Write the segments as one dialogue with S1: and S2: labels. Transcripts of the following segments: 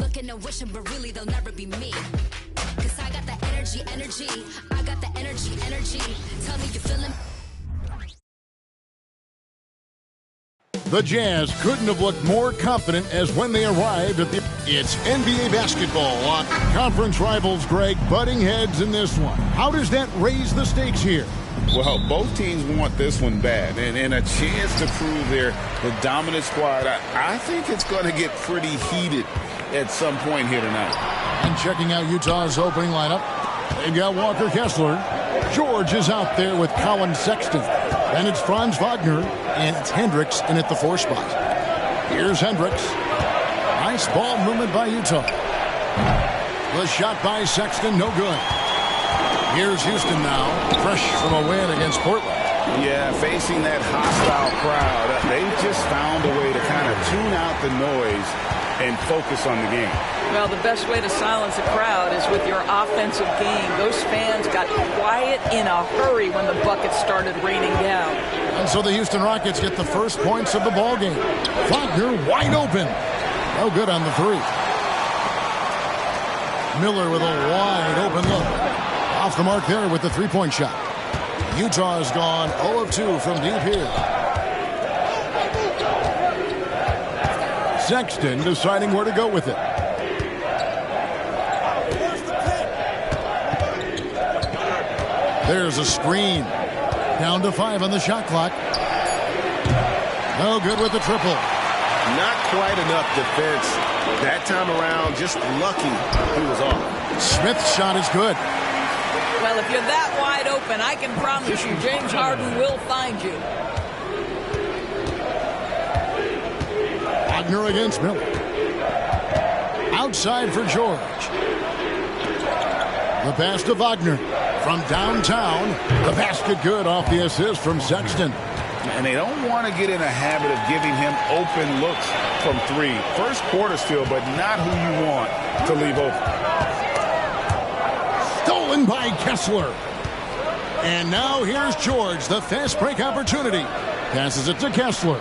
S1: looking and wishing, but really they'll never be me. Cause I got the energy. I got the energy. Tell me you feeling.
S2: The Jazz couldn't have looked more confident as when they arrived at the... It's NBA basketball on conference rivals, Greg, butting heads in this one. How does that raise the stakes here?
S3: Well, both teams want this one bad, and a chance to prove they're the dominant squad. I think it's going to get pretty heated at some point here tonight.
S2: And checking out Utah's opening lineup, they've got Walker Kessler. George is out there with Colin Sexton. Then it's Franz Wagner, and it's Hendricks in at the 4 spot. Here's Hendricks. Nice ball movement by Utah. The shot by Sexton, no good. Here's Houston now, fresh from a win against Portland.
S3: Yeah, facing that hostile crowd, they just found a way to kind of tune out the noise and focus on the game.
S4: Well, the best way to silence a crowd is with your offensive game. Those fans got quiet in a hurry when the buckets started raining down.
S2: And so the Houston Rockets get the first points of the ball game. Wagner wide open. No good on the 3. Miller with a wide open look. Off the mark there with the 3-point shot. Utah has gone 0 of 2 from deep here. Sexton deciding where to go with it. There's a screen. Down to 5 on the shot clock. No good with the triple.
S5: Not quite enough defense that time around. Just lucky he was off.
S2: Smith's shot is good.
S4: Well, if you're that wide open, I can promise you James Harden will find you.
S2: Wagner against Miller. Outside for George. The pass to Wagner. From downtown, the basket good off the assist from Sexton.
S3: And they don't want to get in a habit of giving him open looks from 3. First quarter still, but not who you want to leave open.
S2: Stolen by Kessler. And now here's George, the fast break opportunity. Passes it to Kessler.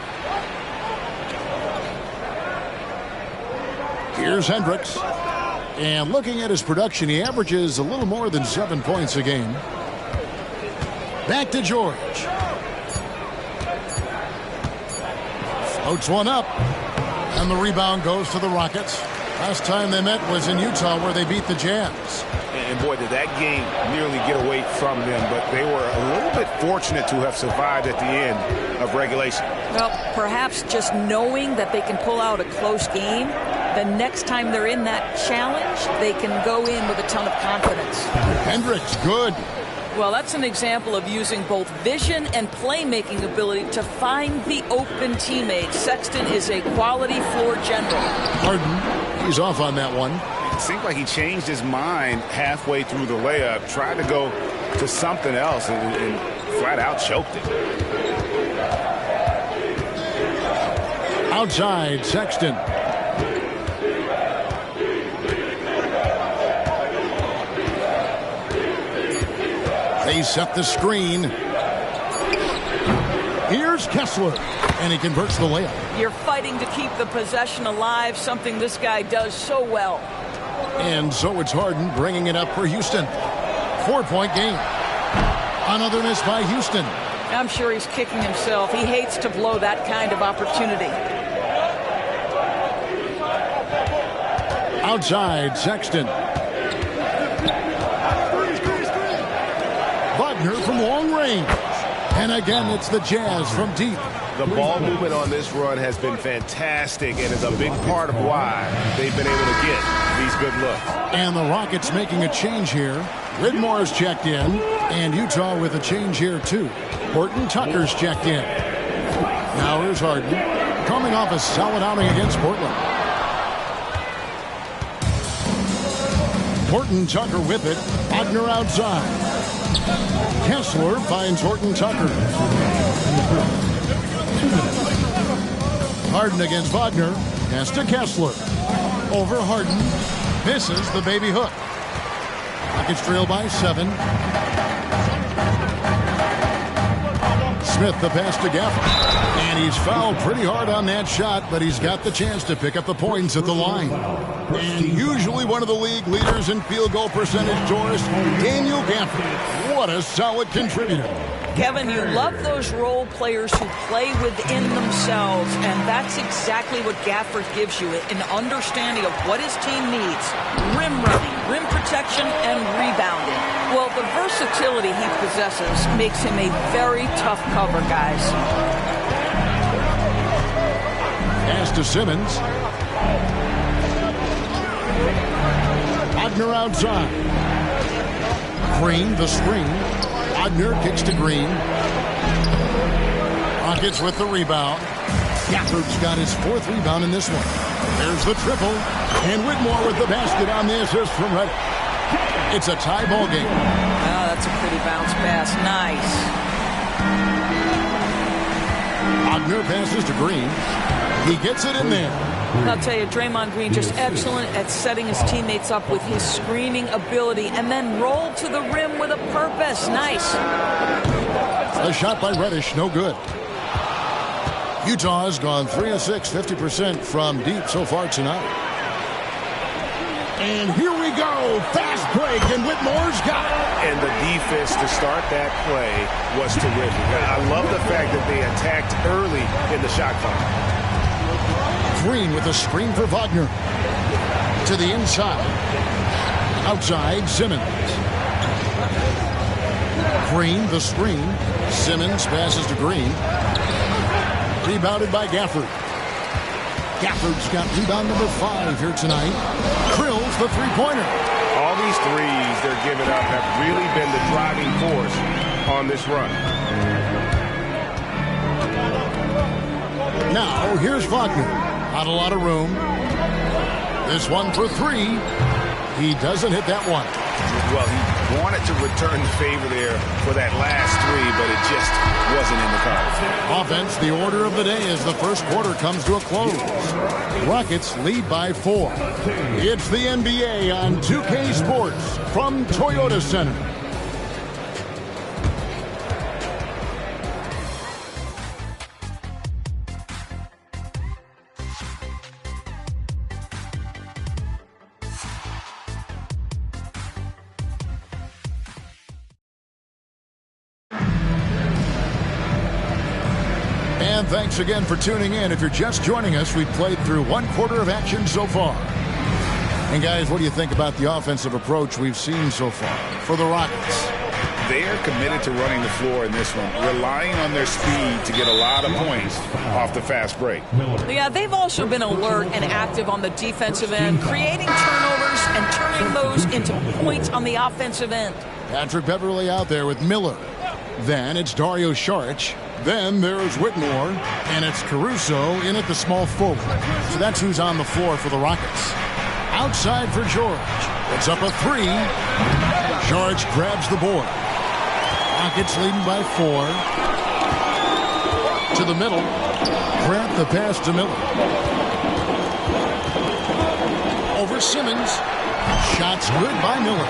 S2: Here's Hendricks. And looking at his production, he averages a little more than 7 points a game. Back to George. Floats one up. And the rebound goes to the Rockets. Last time they met was in Utah where they beat the Jazz.
S3: And boy, did that game nearly get away from them, but they were a little bit fortunate to have survived at the end of regulation.
S4: Well, perhaps just knowing that they can pull out a close game, the next time they're in that challenge, they can go in with a ton of confidence.
S2: Hendricks, good.
S4: Well, that's an example of using both vision and playmaking ability to find the open teammate. Sexton is a quality floor general.
S2: Harden, he's off on that one.
S3: It seemed like he changed his mind halfway through the layup, tried to go to something else, and flat out choked it.
S2: Outside, Sexton. They set the screen. Here's Kessler, and he converts the layup.
S4: You're fighting to keep the possession alive, something this guy does so well.
S2: And so it's Harden bringing it up for Houston. 4-point game. Another miss by Houston.
S4: I'm sure he's kicking himself. He hates to blow that kind of opportunity.
S2: Outside, Sexton. Wagner from long range. And again, it's the Jazz from deep.
S5: The ball movement on this run has been fantastic and is a big part of why they've been able to get these good looks.
S2: And the Rockets making a change here. Whitmore's checked in, and Utah with a change here too. Horton Tucker's checked in. Now here's Harden, coming off a solid outing against Portland. Horton Tucker with it. Wagner outside. Kessler finds Horton Tucker. Harden against Wagner. Pass to Kessler. Over Harden. Misses the baby hook. Rockets trail by 7. Smith, the pass to Gafford. And he's fouled pretty hard on that shot, but he's got the chance to pick up the points at the line. And usually one of the league leaders in field goal percentage, Doris, Daniel Gafford. What a solid contributor.
S4: Kevin, you love those role players who play within themselves, and that's exactly what Gafford gives you, an understanding of what his team needs. Rim running, rim protection, and rebounding. Well, the versatility he possesses makes him a very tough cover, guys.
S2: Pass to Simmons. Wagner outside. Green, the screen. Wagner kicks to Green. Rockets with the rebound. Gafford's got his 4th rebound in this one. There's the triple. And Whitmore with the basket on the assist from Reddish. It's a tie ball game.
S4: Oh, that's a pretty bounce pass. Nice.
S2: Wagner passes to Green. He gets it in there.
S4: I'll tell you, Draymond Green just excellent at setting his teammates up with his screening ability and then roll to the rim with a purpose. Nice.
S2: A shot by Reddish, no good. Utah has gone 3 of 6, 50% from deep so far tonight. And here we go. Fast break, and Whitmore's got it.
S5: And the defense to start that play was terrific. I love the fact that they attacked early in the shot clock.
S2: Green with a screen for Wagner. To the inside. Outside, Simmons. Green, the screen. Simmons passes to Green. Rebounded by Gafford. Gafford's got rebound number 5 here tonight. Drills the three-pointer.
S5: All these threes they're giving up have really been the driving force on this run.
S2: Now, here's Wagner. Not a lot of room. This one for 3. He doesn't hit that one.
S3: Well, he wanted to return the favor there for that last 3, but it just wasn't in the cards.
S2: Offense, the order of the day as the first quarter comes to a close. Rockets lead by 4. It's the NBA on 2K Sports from Toyota Center. And thanks again for tuning in. If you're just joining us, we've played through 1 quarter of action so far. And guys, what do you think about the offensive approach we've seen so far for the Rockets?
S3: They are committed to running the floor in this one, relying on their speed to get a lot of points off the fast break.
S4: Yeah, they've also been alert and active on the defensive end, creating turnovers and turning those into points on the offensive end.
S2: Patrick Beverly out there with Miller. Then it's Dario Saric. Then there's Whitmore, and it's Caruso in at the small forward. So that's who's on the floor for the Rockets. Outside for George. It's up a 3. George grabs the board. Rockets leading by 4. To the middle. Grant the pass to Miller. Over Simmons. Shots good by Miller.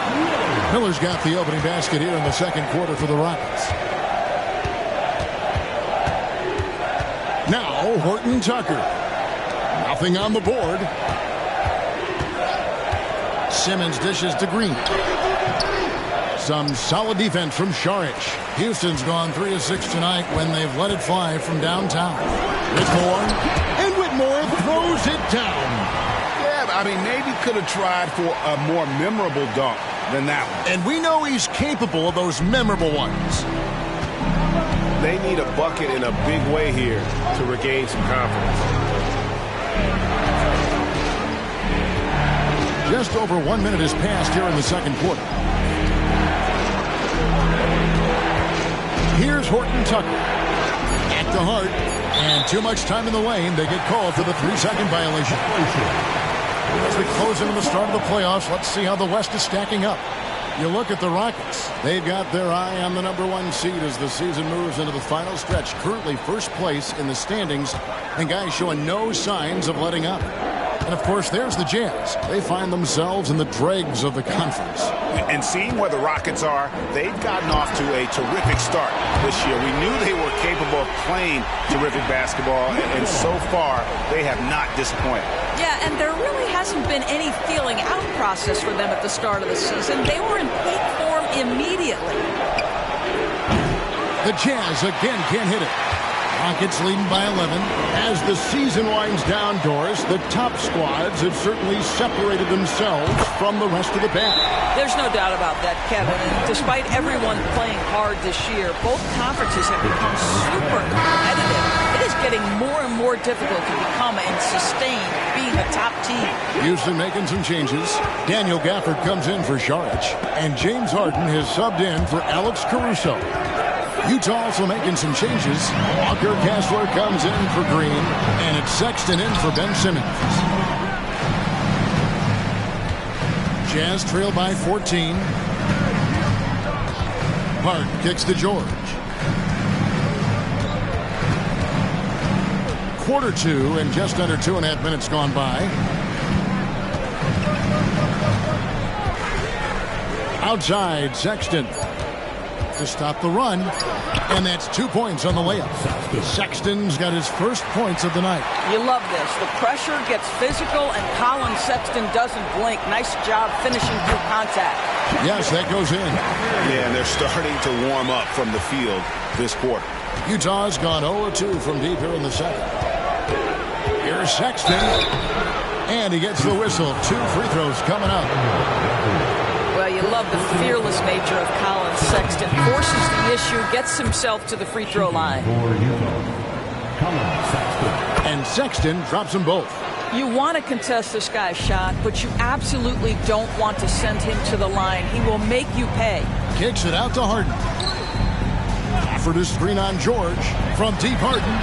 S2: Miller's got the opening basket here in the second quarter for the Rockets. Now, Horton Tucker. Nothing on the board. Simmons dishes to Green. Some solid defense from Saric. Houston's gone 3 of 6 tonight when they've let it fly from downtown. Whitmore. And Whitmore throws it down.
S3: Yeah, I mean, maybe could have tried for a more memorable dunk than that one.
S2: And we know he's capable of those memorable ones.
S5: They need a bucket in a big way here to regain some confidence.
S2: Just over 1 minute has passed here in the second quarter. Here's Horton Tucker. At the heart. And too much time in the lane. They get called for the 3-second violation. As we close into the start of the playoffs, let's see how the West is stacking up. You look at the Rockets. They've got their eye on the #1 seed as the season moves into the final stretch. Currently first place in the standings, and guys showing no signs of letting up. And of course, there's the Jazz. They find themselves in the dregs of the conference.
S5: And seeing where the Rockets are, they've gotten off to a terrific start this year. We knew they were capable of playing terrific basketball, and so far, they have not disappointed.
S4: Yeah, and there really hasn't been any feeling out process for them at the start of the season. They were in peak form immediately.
S2: The Jazz again can't hit it. Rockets leading by 11. As the season winds down, Doris, the top squads have certainly separated themselves from the rest of the pack.
S4: There's no doubt about that, Kevin. And despite everyone playing hard this year, both conferences have become super competitive. It is getting more and more difficult to become and sustain being a top team.
S2: Houston making some changes. Daniel Gafford comes in for Saric, and James Harden has subbed in for Alex Caruso. Utah also making some changes. Walker Kessler comes in for Green, and it's Sexton in for Ben Simmons. Jazz trail by 14. Hart kicks to George. Quarter two, and just under 2.5 minutes gone by. Outside, Sexton to stop the run, and that's 2 points on the layup. Sexton's got his first points of the night.
S4: You love this. The pressure gets physical, and Colin Sexton doesn't blink. Nice job finishing through contact.
S2: Yes, that goes in.
S5: Yeah, and they're starting to warm up from the field this quarter.
S2: Utah's gone 0-2 from deep here in the second. Here's Sexton, and he gets the whistle. 2 free throws coming up.
S4: Well, you love the fearless nature of Colin Sexton. Forces the issue, gets himself to the free throw line.
S2: And Sexton drops them both.
S4: You want to contest this guy's shot, but you absolutely don't want to send him to the line. He will make you pay.
S2: Kicks it out to Harden. Gafford is screen on George. From deep, Harden.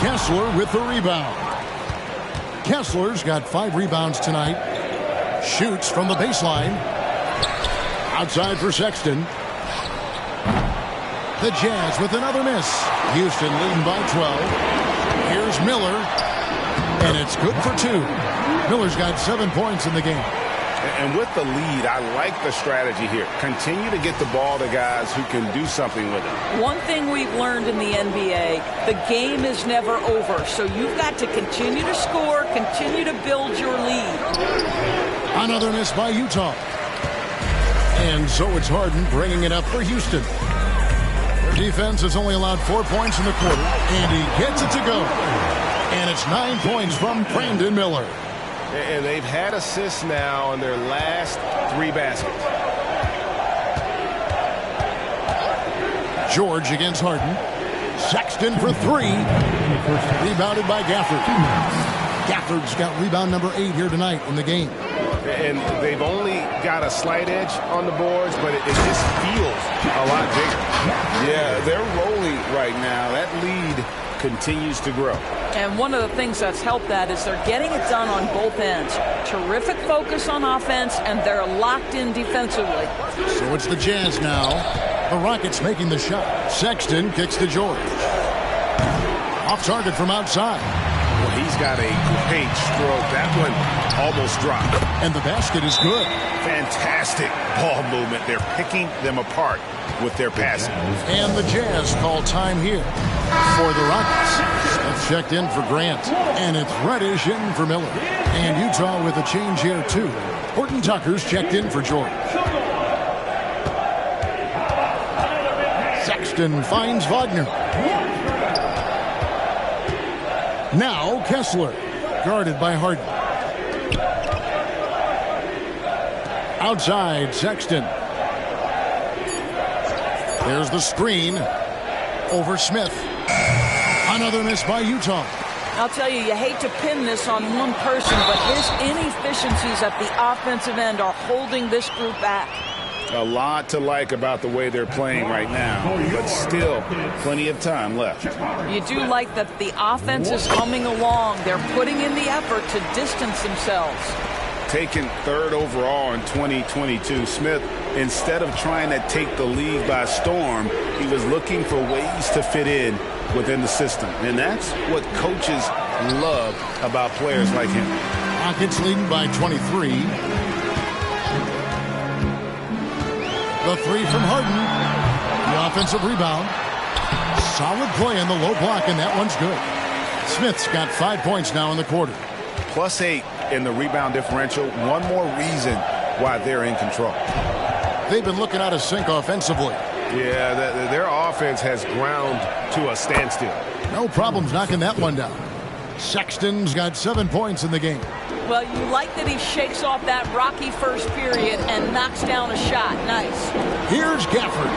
S2: Kessler with the rebound. Kessler's got 5 rebounds tonight. Shoots from the baseline. Outside for Sexton. The Jazz with another miss. Houston leading by 12. Here's Miller. And it's good for 2. Miller's got 7 points in the game.
S5: And with the lead, I like the strategy here. Continue to get the ball to guys who can do something with it.
S4: One thing we've learned in the NBA, the game is never over. So you've got to continue to score, continue to build your lead.
S2: Another miss by Utah. And so it's Harden bringing it up for Houston. Their defense has only allowed 4 points in the quarter, and he gets it to go. And it's 9 points from Brandon Miller.
S5: And they've had assists now in their last 3 baskets.
S2: George against Harden. Sexton for 3. Rebounded by Gafford. Gafford's got rebound number 8 here tonight in the game.
S5: And they've only got a slight edge on the boards, but it just feels a lot bigger.
S3: Yeah, they're rolling right now. That lead continues to grow.
S4: And one of the things that's helped that is they're getting it done on both ends. Terrific focus on offense, and they're locked in defensively.
S2: So it's the Jazz now. The Rockets making the shot. Sexton kicks to George. Off target from outside.
S5: Well, he's got a great stroke. That one almost dropped.
S2: And the basket is good.
S5: Fantastic ball movement. They're picking them apart with their passing.
S2: And the Jazz call time here for the Rockets. That's checked in for Grant. And it's Reddish in for Miller. And Utah with a change here, too. Horton Tucker's checked in for George. Sexton finds Wagner. Now Kessler, guarded by Harden. Outside, Sexton. There's the screen over Smith. Another miss by Utah.
S4: I'll tell you, you hate to pin this on one person, but his inefficiencies at the offensive end are holding this group back.
S3: A lot to like about the way they're playing right now, but still plenty of time left.
S4: You do like that the offense is humming along. They're putting in the effort to distance themselves.
S3: Taken 3rd overall in 2022, Smith, instead of trying to take the league by storm, he was looking for ways to fit in within the system. And that's what coaches love about players like him.
S2: Rockets leading by 23. The three from Harden. The offensive rebound. Solid play in the low block, and that one's good. Smith's got 5 points now in the quarter.
S3: +8 in the rebound differential. One more reason why they're in control.
S2: They've been looking out of sync offensively.
S5: Yeah, their offense has ground to a standstill.
S2: No problems knocking that one down. Sexton's got 7 points in the game.
S4: Well, you like that he shakes off that rocky first period and knocks down a shot. Nice.
S2: Here's Gafford.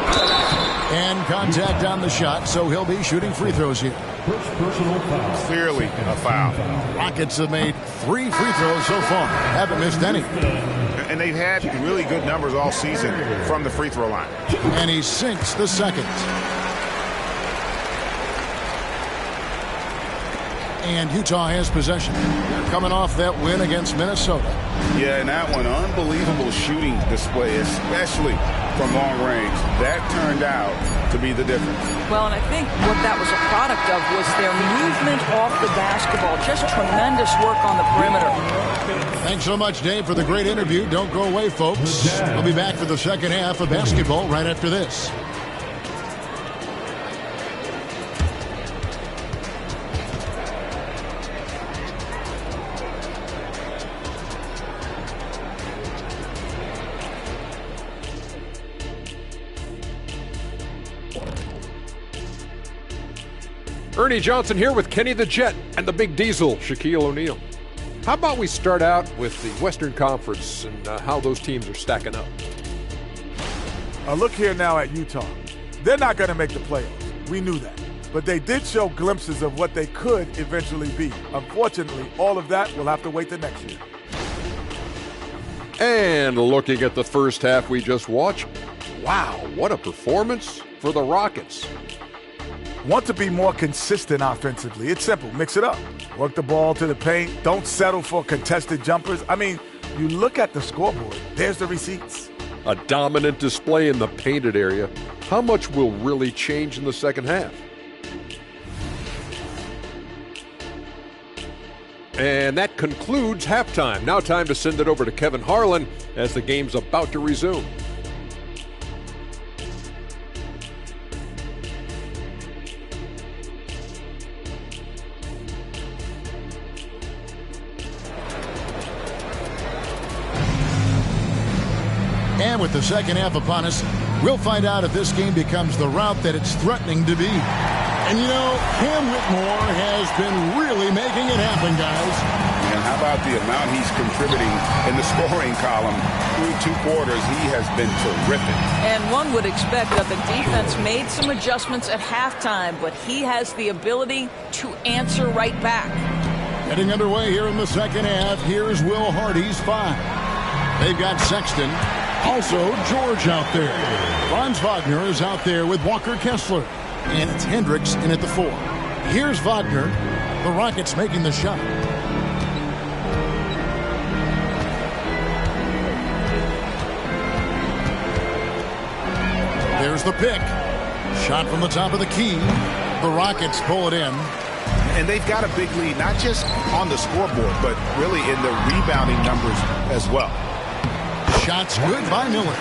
S2: And contact on the shot, so he'll be shooting free throws here.
S5: Clearly a foul.
S2: Rockets have made 3 free throws so far. Haven't missed any.
S5: And they've had really good numbers all season from the free throw line.
S2: And he sinks the second. And Utah has possession. They're coming off that win against Minnesota.
S3: Yeah, and that one, unbelievable shooting display, especially from long range. That turned out to be the difference.
S4: Well, and I think what that was a product of was their movement off the basketball. Just tremendous work on the perimeter.
S2: Thanks so much, Dave, for the great interview. Don't go away, folks. We'll be back for the second half of basketball right after this.
S6: Ernie Johnson here with Kenny the Jet and the Big Diesel, Shaquille O'Neal. How about we start out with the Western Conference and how those teams are stacking up?
S7: Look here now at Utah. They're not going to make the playoffs. We knew that. But they did show glimpses of what they could eventually be. Unfortunately, all of that will have to wait till next year.
S6: And looking at the first half we just watched, wow, what a performance for the Rockets.
S7: Want to be more consistent offensively. It's simple. Mix it up. Work the ball to the paint. Don't settle for contested jumpers. I mean, you look at the scoreboard. There's the receipts.
S6: A dominant display in the painted area. How much will really change in the second half? And that concludes halftime. Now time to send it over to Kevin Harlan as the game's about to resume.
S2: And with the second half upon us, we'll find out if this game becomes the route that it's threatening to be. And you know, Cam Whitmore has been really making it happen, guys.
S3: And how about the amount he's contributing in the scoring column? Through 2 quarters, he has been terrific.
S4: And one would expect that the defense made some adjustments at halftime, but he has the ability to answer right back.
S2: Getting underway here in the second half, here's Will Hardy's 5. They've got Sexton. Also, George out there. Franz Wagner is out there with Walker Kessler. And it's Hendricks in at the 4. Here's Wagner. The Rockets making the shot. There's the pick. Shot from the top of the key. The Rockets pull it in.
S3: And they've got a big lead, not just on the scoreboard, but really in the rebounding numbers as well.
S2: Shots good by Miller.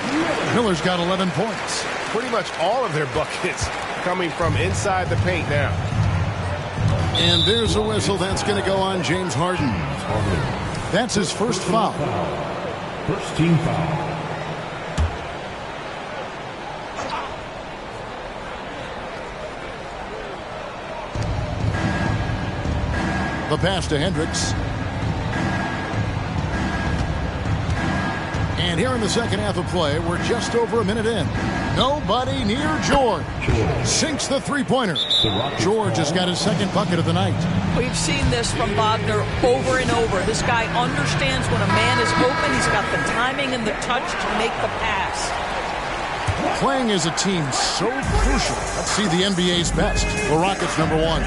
S2: Miller's got 11 points.
S5: Pretty much all of their buckets coming from inside the paint now.
S2: And there's a whistle that's going to go on James Harden. That's his first foul.
S8: First team foul.
S2: The pass to Hendricks. And here in the second half of play, we're just over a minute in. Nobody near George. Sinks the three-pointer. George has got his second bucket of the night.
S4: We've seen this from Wagner over and over. This guy understands when a man is open. He's got the timing and the touch to make the pass.
S2: Playing as a team so crucial. Let's see the NBA's best. The Rockets #1.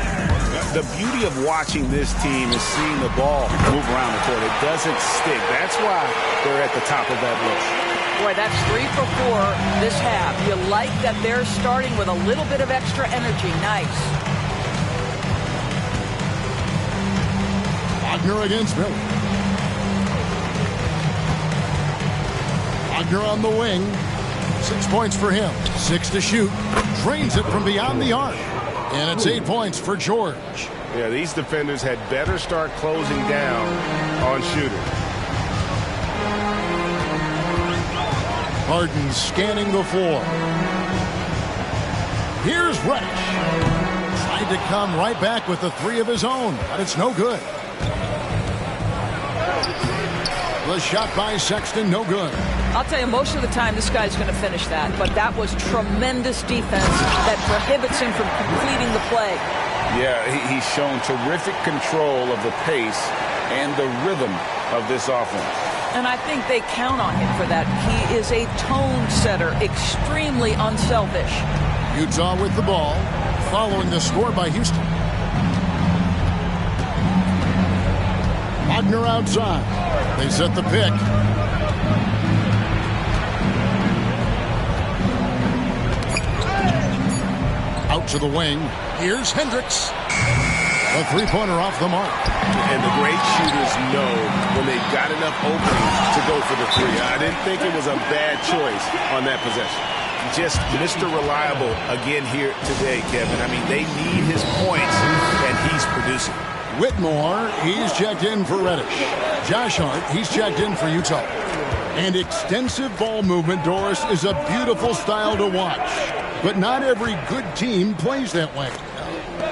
S3: The beauty of watching this team is seeing the ball move around the court. It doesn't stick. That's why they're at the top of that list.
S4: Boy, that's 3 for 4 this half. You like that they're starting with a little bit of extra energy. Nice.
S2: Wagner against Miller. Wagner on the wing. 6 points for him. 6 to shoot. Drains it from beyond the arc. And it's 8 points for George.
S3: Yeah, these defenders had better start closing down on shooters.
S2: Harden scanning the floor. Here's Reddish. Tried to come right back with the 3 of his own, but it's no good. The shot by Sexton, no good.
S4: I'll tell you, most of the time this guy's going to finish that, but that was tremendous defense that prohibits him from completing the play.
S3: Yeah, he's shown terrific control of the pace and the rhythm of this offense.
S4: And I think they count on him for that. He is a tone setter, extremely unselfish.
S2: Utah with the ball, following the score by Houston. Wagner outside. They set the pick. Out to the wing. Here's Hendricks. A three-pointer off the mark.
S3: And the great shooters know when they've got enough openings to go for the 3. I didn't think it was a bad choice on that possession. Just Mr. Reliable again here today, Kevin. I mean, they need his points, and he's producing.
S2: Whitmore, he's checked in for Reddish. Josh Hart, he's checked in for Utah. And extensive ball movement, Doris, is a beautiful style to watch. But not every good team plays that way.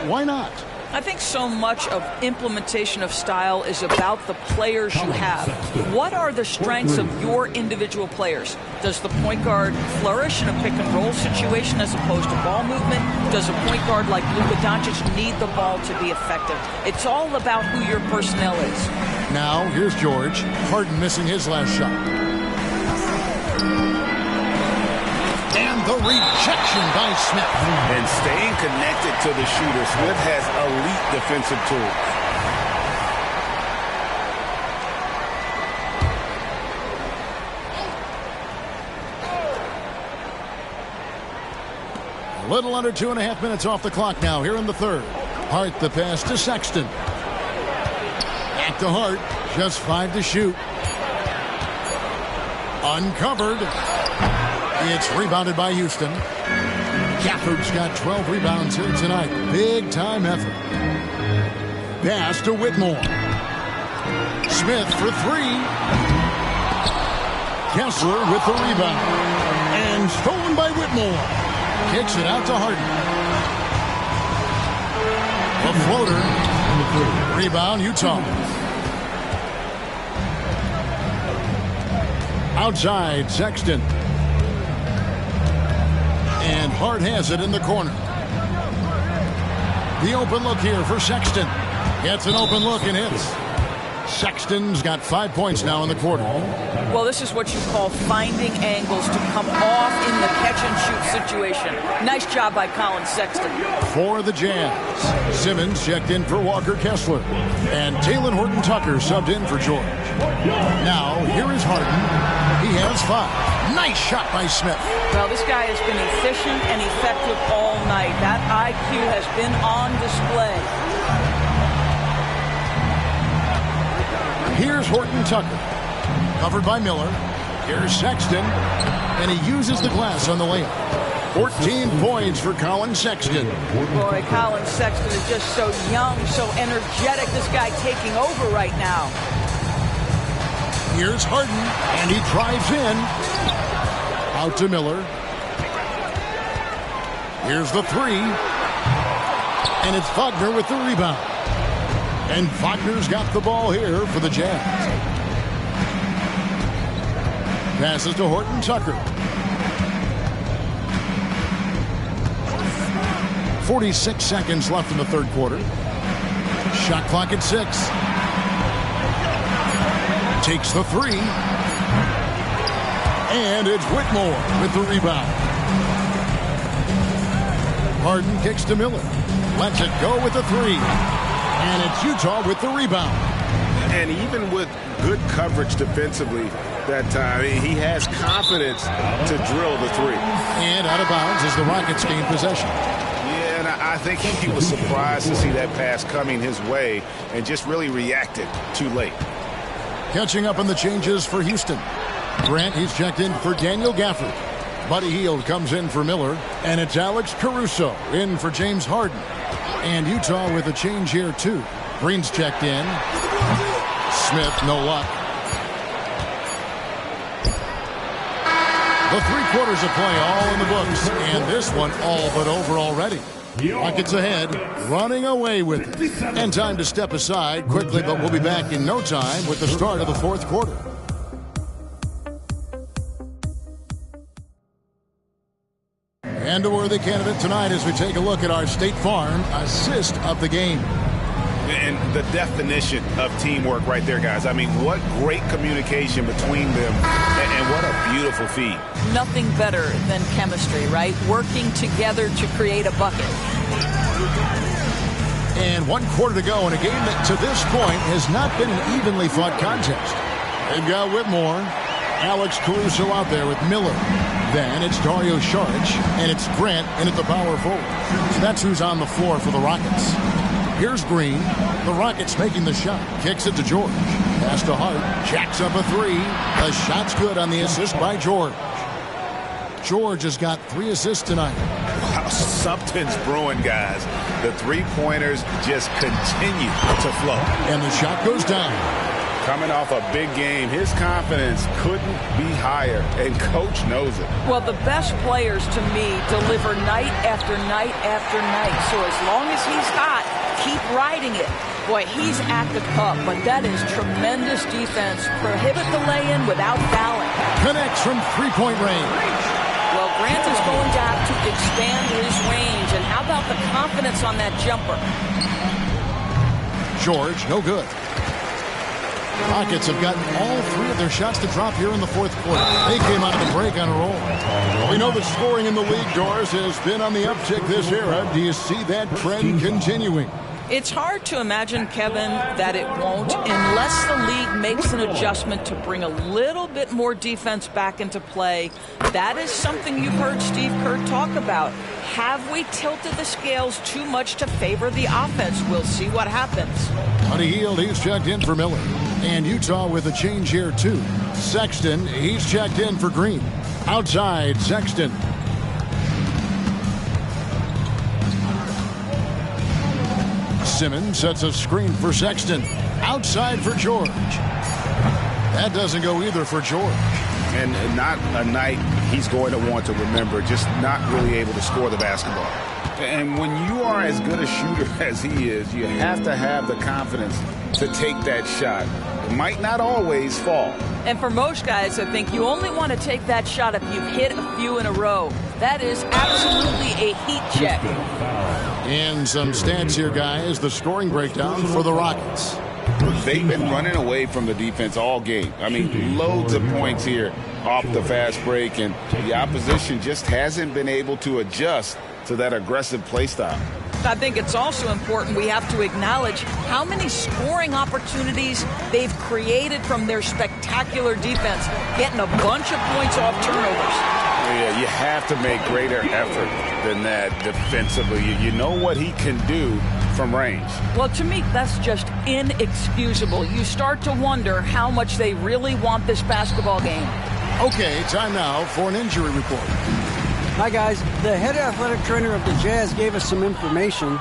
S2: Why not?
S4: I think so much of implementation of style is about the players you have. What are the strengths of your individual players? Does the point guard flourish in a pick-and-roll situation as opposed to ball movement? Does a point guard like Luka Doncic need the ball to be effective? It's all about who your personnel is.
S2: Now, here's George. Harden missing his last shot. And the rejection by Smith.
S3: And staying connected to the shooter, Smith has elite defensive tools.
S2: A little under 2.5 minutes off the clock now here in the third. Hart the pass to Sexton. Back to Hart. Just 5 to shoot. Uncovered. It's rebounded by Houston. Gafford's got 12 rebounds here tonight. Big time effort. Pass to Whitmore. Smith for 3. Kessler with the rebound. And stolen by Whitmore. Kicks it out to Harden. A floater. Rebound, Utah. Outside, Sexton. And Hart has it in the corner. The open look here for Sexton. Gets an open look and hits. Sexton's got 5 points now in the quarter.
S4: Well, this is what you call finding angles to come off in the catch-and-shoot situation. Nice job by Colin Sexton.
S2: For the Jazz, Simmons checked in for Walker Kessler. And Talen Horton-Tucker subbed in for George. Now, here is Harden. He has 5. Nice shot by Smith.
S4: Well, this guy has been efficient and effective all night. That IQ has been on display.
S2: Here's Horton-Tucker. Covered by Miller. Here's Sexton. And he uses the glass on the layup. 14 points for Colin Sexton.
S4: Boy, Colin Sexton is just so young, so energetic. This guy taking over right now.
S2: Here's Harden. And he drives in. Out to Miller. Here's the 3. And it's Wagner with the rebound. And Wagner's got the ball here for the Jazz. Passes to Horton-Tucker. 46 seconds left in the third quarter. Shot clock at 6. Takes the 3. And it's Whitmore with the rebound. Harden kicks to Miller. Lets it go with the 3. And it's Utah with the rebound.
S3: And even with good coverage defensively that time, he has confidence to drill the 3.
S2: And out of bounds as the Rockets gain possession.
S3: Yeah, and I think he was surprised to see that pass coming his way and just really reacted too late.
S2: Catching up on the changes for Houston. Grant, he's checked in for Daniel Gafford. Buddy Hield comes in for Miller, and it's Alex Caruso in for James Harden. And Utah with a change here, too. Green's checked in. Smith, no luck. The 3 quarters of play all in the books, and this one all but over already. Rockets ahead, running away with it. And time to step aside quickly, but we'll be back in no time with the start of the 4th quarter. And a worthy candidate tonight as we take a look at our State Farm assist of the game.
S3: And the definition of teamwork right there, guys. I mean, what great communication between them, and what a beautiful feed.
S4: Nothing better than chemistry, right? Working together to create a bucket.
S2: And 1 quarter to go in a game that to this point has not been an evenly fought contest. They've got Whitmore, Alex Caruso out there with Miller. Then it's Dario Saric, and it's Grant in at the power forward. So that's who's on the floor for the Rockets. Here's Green. The Rockets making the shot. Kicks it to George. Pass to Hart. Jacks up a 3. The shot's good on the assist by George. George has got 3 assists tonight.
S3: Wow, something's brewing, guys. The 3-pointers just continue to flow.
S2: And the shot goes down.
S3: Coming off a big game, his confidence couldn't be higher, and Coach knows it.
S4: Well, the best players, to me, deliver night after night after night. So as long as he's hot, keep riding it. Boy, he's at the cup, but that is tremendous defense. Prohibit the lay-in without fouling.
S2: Connects from 3-point range.
S4: Well, Grant is going to have to expand his range. And how about the confidence on that jumper?
S2: George, no good. Rockets have gotten all 3 of their shots to drop here in the 4th quarter. They came out of the break on a roll. We know the scoring in the league, Doris, has been on the uptick this era. Do you see that trend continuing?
S4: It's hard to imagine, Kevin, that it won't unless the league makes an adjustment to bring a little bit more defense back into play. That is something you've heard Steve Kerr talk about. Have we tilted the scales too much to favor the offense? We'll see what happens.
S2: Buddy Hield, he's checked in for Miller. And Utah with a change here, too. Sexton, he's checked in for Green. Outside, Sexton. Simmons sets a screen for Sexton. Outside for George. That doesn't go either for George.
S3: And not a night he's going to want to remember, just not really able to score the basketball. And when you are as good a shooter as he is, you have to have the confidence to take that shot. It might not always fall.
S4: And for most guys, I think you only want to take that shot if you've hit a few in a row. That is absolutely a heat check.
S2: And some stats here, guys. The scoring breakdown for the Rockets.
S3: They've been running away from the defense all game. I mean, loads of points here off the fast break, and the opposition just hasn't been able to adjust to that aggressive play style.
S4: I think it's also important we have to acknowledge how many scoring opportunities they've created from their spectacular defense, getting a bunch of points off turnovers.
S3: Yeah, you have to make greater effort than that defensively. You know what he can do from range.
S4: Well, to me, that's just inexcusable. You start to wonder how much they really want this basketball game.
S2: Okay, time now for an injury report.
S9: Hi, guys. The head athletic trainer of the Jazz gave us some information,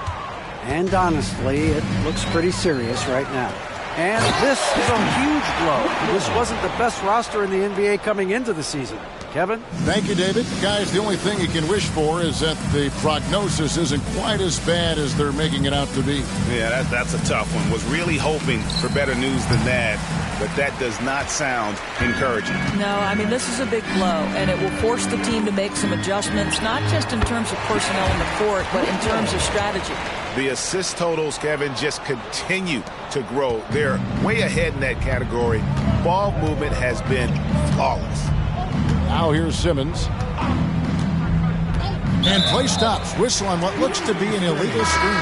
S9: and honestly, it looks pretty serious right now. And this is a huge blow. This wasn't the best roster in the NBA coming into the season. Kevin?
S2: Thank you, David. Guys, the only thing you can wish for is that the prognosis isn't quite as bad as they're making it out to be.
S3: Yeah, that's a tough one. Was really hoping for better news than that, but that does not sound encouraging.
S4: No, I mean, this is a big blow, and it will force the team to make some adjustments, not just in terms of personnel in the court, but in terms of strategy.
S3: The assist totals, Kevin, just continue to grow. They're way ahead in that category. Ball movement has been flawless.
S2: Now here's Simmons. And play stops. Whistle on what looks to be an illegal screen.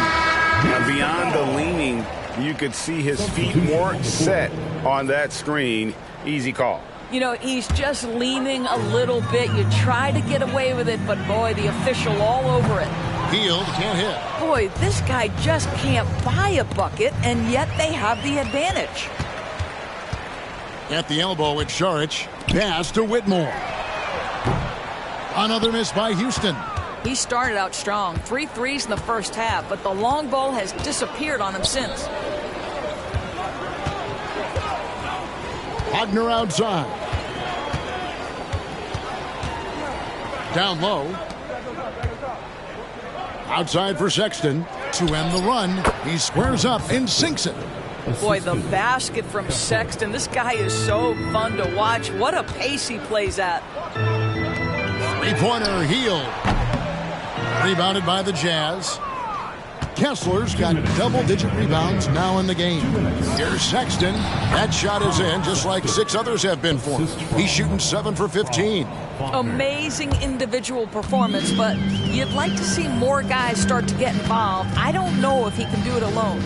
S3: Now beyond the leaning, you could see his feet weren't set on that screen. Easy call.
S4: You know, he's just leaning a little bit. You try to get away with it, but boy, the official all over it.
S2: Hield can't hit.
S4: Boy, this guy just can't buy a bucket, and yet they have the advantage.
S2: At the elbow, it's Saric. Pass to Whitmore. Another miss by Houston.
S4: He started out strong. 3 threes in the first half, but the long ball has disappeared on him since.
S2: Wagner outside. Down low. Outside for Sexton to end the run. He squares up and sinks it.
S4: Boy, the basket from Sexton. This guy is so fun to watch. What a pace he plays at.
S2: Three-pointer, Hield. Rebounded by the Jazz. Kessler's got double-digit rebounds now in the game. Here's Sexton. That shot is in, just like 6 others have been for him. He's shooting 7 for 15.
S4: Amazing individual performance, but you'd like to see more guys start to get involved. I don't know if he can do it alone.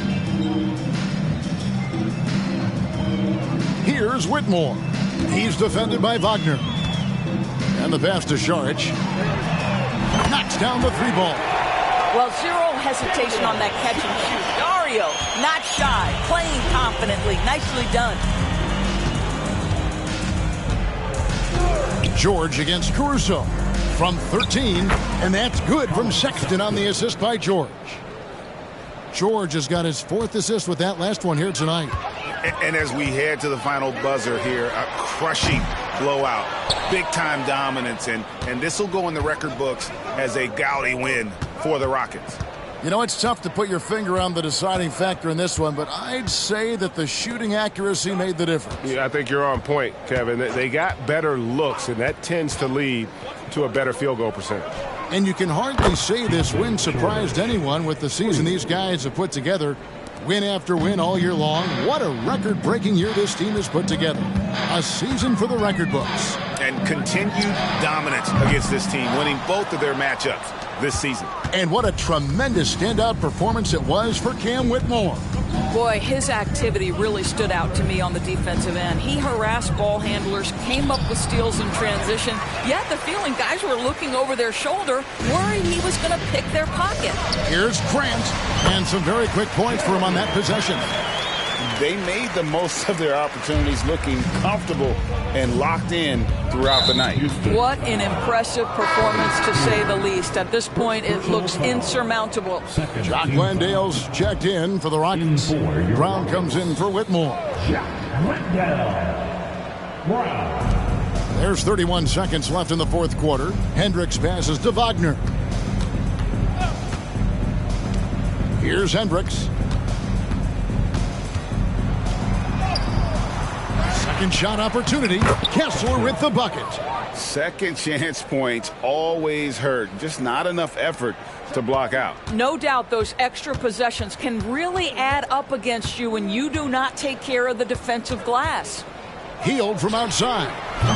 S2: Here's Whitmore. He's defended by Wagner. And the pass to Saric. Knocks down the 3 ball.
S4: Well, zero hesitation on that catch and shoot. Dario, not shy, playing confidently. Nicely done.
S2: George against Caruso from 13, and that's good from Sexton on the assist by George. George has got his 4th assist with that last one here tonight.
S3: And as we head to the final buzzer here, a crushing blowout, big-time dominance, and this will go in the record books as a gaudy win for the Rockets.
S2: You know, it's tough to put your finger on the deciding factor in this one, but I'd say that the shooting accuracy made the difference.
S5: Yeah, I think you're on point, Kevin. They got better looks, and that tends to lead to a better field goal percentage.
S2: And you can hardly say this win surprised anyone with the season these guys have put together. Win after win all year long. What a record-breaking year this team has put together. A season for the record books.
S3: And continued dominance against this team, winning both of their matchups this season.
S2: And what a tremendous standout performance it was for Cam Whitmore.
S4: Boy, his activity really stood out to me on the defensive end. He harassed ball handlers, came up with steals in transition. You had the feeling guys were looking over their shoulder, worried he was going to pick their pocket.
S2: Here's Grant, and some very quick points for him on that possession.
S3: They made the most of their opportunities, looking comfortable and locked in throughout the night.
S4: What an impressive performance, to say the least. At this point, it looks insurmountable.
S2: Jock Landale's checked in for the Rockets. Brown comes in for Whitmore. There's 31 seconds left in the 4th quarter. Hendricks passes to Wagner. Here's Hendricks. Second shot opportunity. Kessler with the bucket.
S3: Second chance points always hurt. Just not enough effort to block out.
S4: No doubt those extra possessions can really add up against you when you do not take care of the defensive glass.
S2: Hield from outside.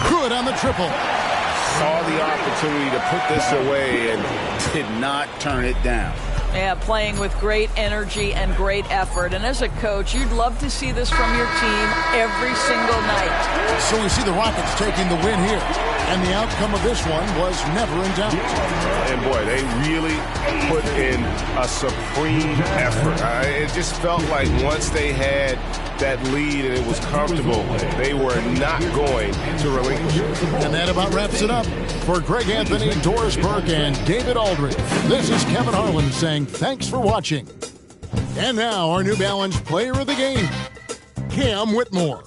S2: Good on the triple.
S3: Saw the opportunity to put this away and did not turn it down.
S4: Yeah, playing with great energy and great effort. And as a coach, you'd love to see this from your team every single night.
S2: So we see the Rockets taking the win here. And the outcome of this one was never in doubt.
S5: And boy, they really put in a supreme effort. It just felt like once they had that lead and it was comfortable, they were not going to relinquish it.
S2: And that about wraps it up. For Greg Anthony, Doris Burke, and David Aldridge, this is Kevin Harlan saying thanks for watching. And now our New Balance player of the game, Cam Whitmore.